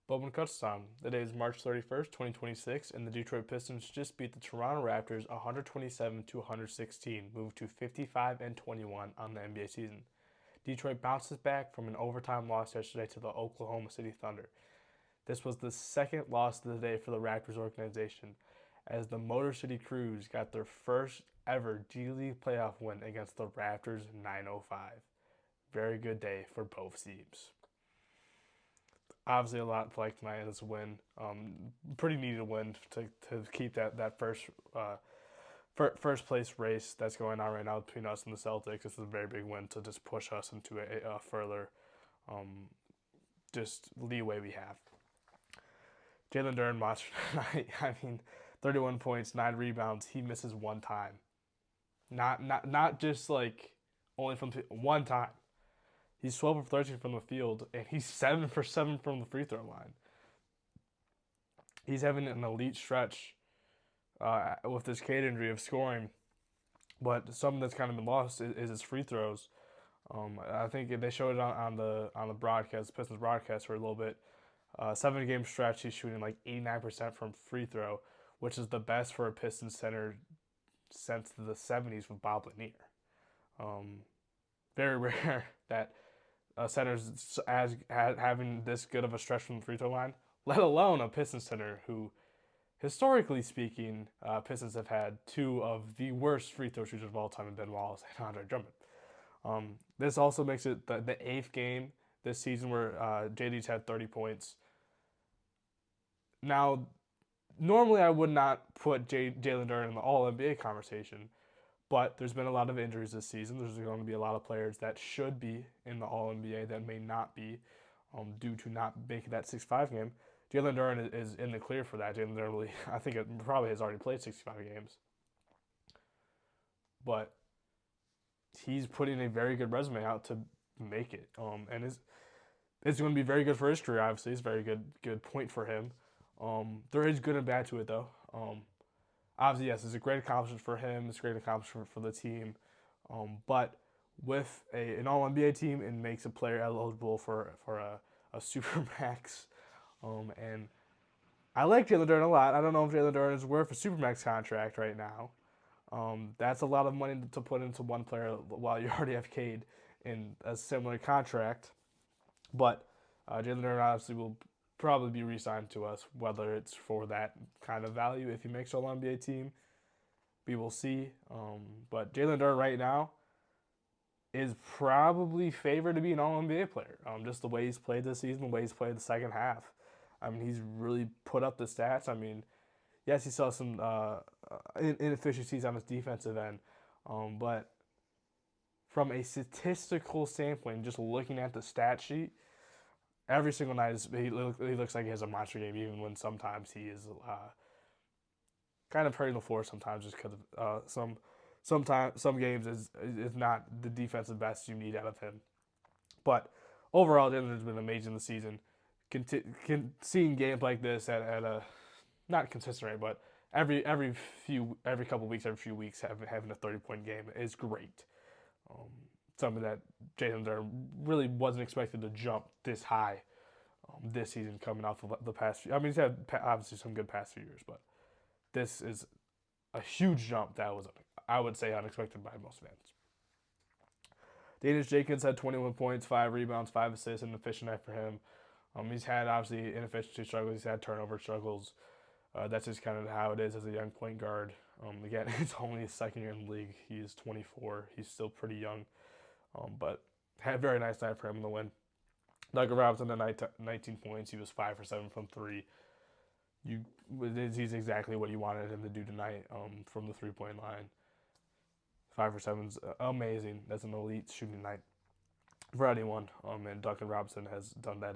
Bob and Kutch time. Today is March 31st, 2026, and the Detroit Pistons just beat the Toronto Raptors 127 to 116, moved to 55 and 21 on the NBA season. Detroit bounces back from an overtime loss yesterday to the Oklahoma City Thunder. This was the second loss of the day for the Raptors organization, as the Motor City Crews got their first ever G League playoff win against the Raptors 905. Very good day for both teams. Obviously, a lot to like tonight in this win. Pretty needed win to keep that first place race that's going on right now between us and the Celtics. This is a very big win to just push us into a further just leeway we have. Jalen Duren watched tonight. I mean, 31 points, 9 rebounds. He misses one time. Not just like only from one time. He's 12 for 13 from the field, and he's 7 for 7 from the free throw line. He's having an elite stretch with this Cade injury of scoring, but something that's kind of been lost is his free throws. I think they showed it on the broadcast, Pistons broadcast, for a little bit. 7 game stretch, he's shooting like 89% from free throw, which is the best for a Pistons center since the 70s with Bob Lanier. Very rare that centers having this good of a stretch from the free throw line, let alone a Pistons center who, historically speaking, Pistons have had two of the worst free throw shooters of all time in Ben Wallace and Andre Drummond. This also makes it the eighth game this season where JD's had 30 points. Now, normally I would not put Jalen Duren in the All NBA conversation, but there's been a lot of injuries this season. There's going to be a lot of players that should be in the All NBA that may not be due to not making that 6-5 game. Jalen Duren is in the clear for that. Jalen Duren really, I think it probably has already played 65 games. But he's putting a very good resume out to make it. And it's going to be very good for his career, obviously. It's a very good point for him. There is good and bad to it, though. Obviously, yes, it's a great accomplishment for him. It's a great accomplishment for the team. But with an All NBA team, it makes a player eligible for a super max. And I like Jalen Duren a lot. I don't know if Jalen Duren is worth a supermax contract right now. That's a lot of money to put into one player while you already have Cade in a similar contract. But Jalen Duren obviously will probably be re-signed to us, whether it's for that kind of value. If he makes All NBA team, we will see. But Jalen Duren right now is probably favored to be an All NBA player. Just the way he's played this season, the way he's played the second half. I mean, he's really put up the stats. I mean, yes, he saw some inefficiencies on his defensive end, but from a statistical standpoint, just looking at the stat sheet, every single night he looks like he has a monster game, even when sometimes he is kind of hurting the floor sometimes just because some games is not the defensive best you need out of him. But overall, Jalen has been amazing this season. Seeing games like this at a not consistent rate, but every couple weeks, every few weeks, having a 30-point game is great. Something that Jalen Duren really wasn't expected to jump this high this season coming off of the past few. I mean, he's had obviously some good past few years, but this is a huge jump that was, I would say, unexpected by most fans. Danish Jenkins had 21 points, 5 rebounds, 5 assists, an efficient night for him. He's had obviously inefficiency struggles. He's had turnover struggles. That's just kind of how it is as a young point guard. Again, it's only his second year in the league. He's 24. He's still pretty young, but had a very nice night for him in the win. Doug Robinson had 19 points. He was 5 for 7 from 3. He's exactly what you wanted him to do tonight from the 3-point line. 5 for 7 is amazing. That's an elite shooting night for anyone. And Duncan Robinson has done that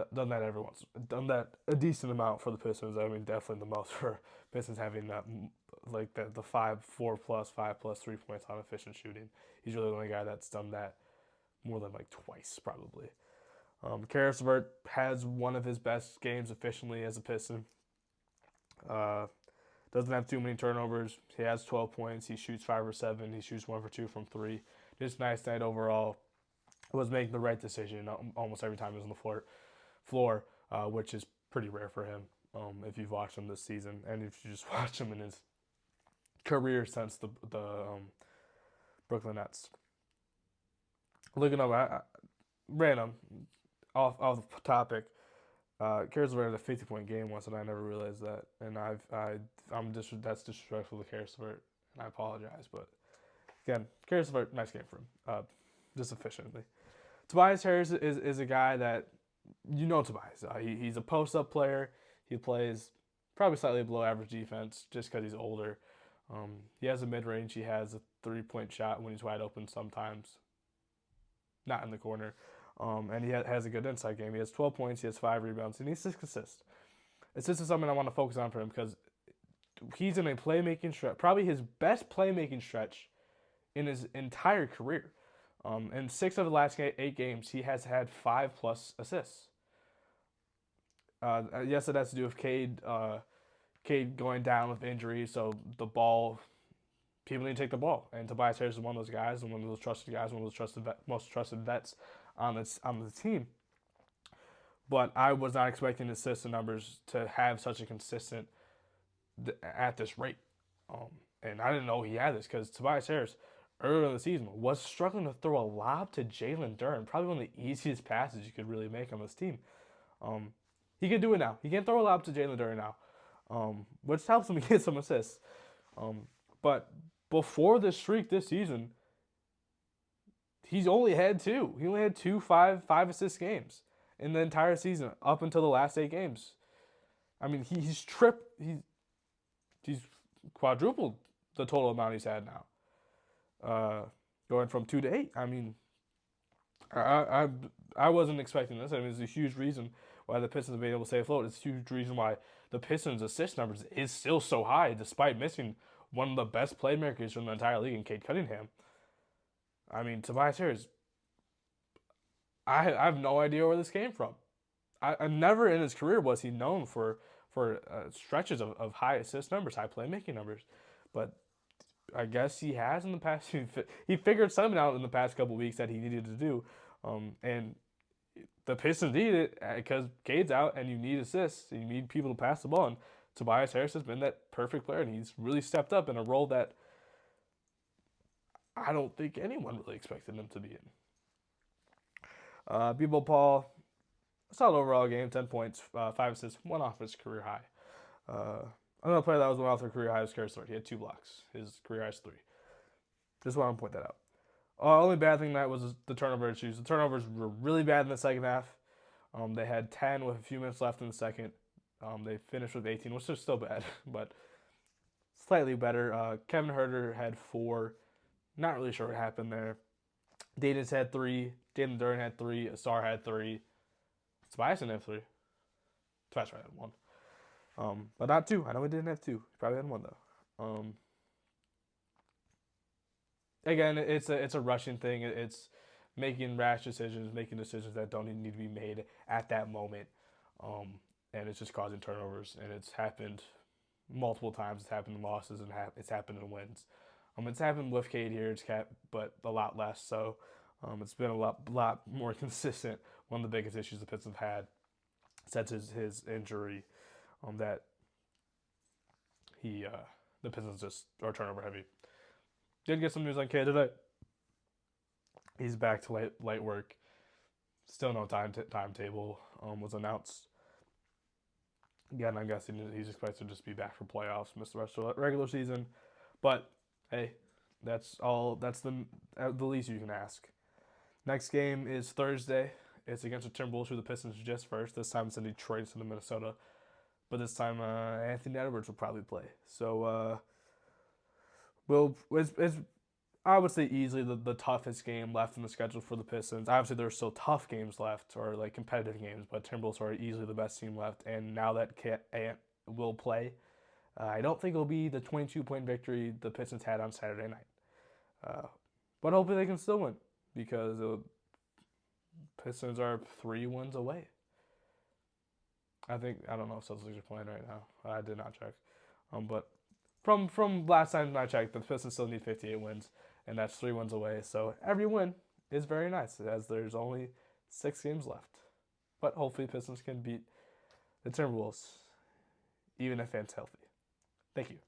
done that a decent amount for the Pistons. I mean, definitely the most for Pistons having that like the 4 plus 3 points on efficient shooting. He's really the only guy that's done that more than like twice probably. Karis LeVert has one of his best games efficiently as a Piston. Doesn't have too many turnovers. He has 12 points. He shoots 5 or 7. He shoots 1 for 2 from 3. Just nice night overall. Was making the right decision almost every time he was on the floor. floor, which is pretty rare for him. If you've watched him this season, and if you just watch him in his career since the Brooklyn Nets. Looking up, random off the topic. Caris LeVert had a 50-point game once, and I never realized that. And that's disrespectful to Caris LeVert, and I apologize. But again, Caris LeVert, nice game for him, just efficiently. Tobias Harris is a guy that Tobias. He's a post up player. He plays probably slightly below average defense just because he's older. He has a mid range. He has a 3-point shot when he's wide open sometimes, not in the corner. And he has a good inside game. He has 12 points. He has 5 rebounds. And he's 6 assists. Assists is something I want to focus on for him because he's in a playmaking stretch, probably his best playmaking stretch in his entire career. In 6 of the last 8 games, he has had 5+ assists. Yes, it has to do with Cade going down with injury, so the ball, people need to take the ball. And Tobias Harris is one of those guys, and one of those trusted guys, one of those most trusted vets on the team. But I was not expecting the assist numbers to have such a consistent at this rate. And I didn't know he had this because Tobias Harris, earlier in the season, was struggling to throw a lob to Jalen Duren, probably one of the easiest passes you could really make on this team. He can do it now. He can throw a lob to Jalen Duren now, which helps him get some assists. But before this streak this season, he's only had 2. He only had 2 5-assist games in the entire season up until the last 8 games. I mean, he's quadrupled the total amount he's had now, going from 2 to 8. I mean, I wasn't expecting this. I mean, it's a huge reason why the Pistons have been able to stay afloat. It's a huge reason why the Pistons' assist numbers is still so high, despite missing one of the best playmakers from the entire league in Cade Cunningham. I mean, Tobias Harris, I have no idea where this came from. I never in his career was he known for stretches of high assist numbers, high playmaking numbers. But I guess he has in the past. He figured something out in the past couple weeks that he needed to do. And the Pistons need it because Cade's out and you need assists. You need people to pass the ball. And Tobias Harris has been that perfect player, and he's really stepped up in a role that I don't think anyone really expected him to be in. People Paul, solid overall game, 10 points, 5 assists, 1 off his career high. Another player that was 1 off their career high was Caris LeVert. He had 2 blocks. His career high is 3. Just want to point that out. Only bad thing that was the turnover issues. The turnovers were really bad in the second half. They had 10 with a few minutes left in the second. They finished with 18, which is still bad, but slightly better. Kevin Huerter had 4. Not really sure what happened there. Danis had 3. Jalen Duren had 3. Asar had 3. Tobias didn't have 3. Tobias had 1. But not 2. I know he didn't have 2. He probably had 1 though. Again, it's a rushing thing. It's making rash decisions, making decisions that don't even need to be made at that moment. And it's just causing turnovers. And it's happened multiple times. It's happened in losses and it's happened in wins. It's happened with Cade here, but a lot less. So it's been a lot more consistent. One of the biggest issues the Pistons have had since his injury, that the Pistons just are turnover heavy. Did get some news on Cade today. He's back to light work. Still no timetable was announced. Again, I'm guessing he's expected to just be back for playoffs, miss the rest of the regular season. But hey, that's the least you can ask. Next game is Thursday. It's against the Timberwolves, who the Pistons just first. This time it's in Detroit instead of Minnesota. But this time Anthony Edwards will probably play. So it's I would say easily the toughest game left in the schedule for the Pistons. Obviously, there's still tough games left, or like competitive games, but Timberwolves are easily the best team left. And now that Ant will play, I don't think it'll be the 22-point victory the Pistons had on Saturday night. But hopefully they can still win, because the Pistons are 3 wins away. I don't know if Celtics are playing right now. I did not check. But from last time I checked, the Pistons still need 58 wins, and that's 3 wins away. So every win is very nice, as there's only 6 games left. But hopefully, Pistons can beat the Timberwolves, even if Ant's healthy. Thank you.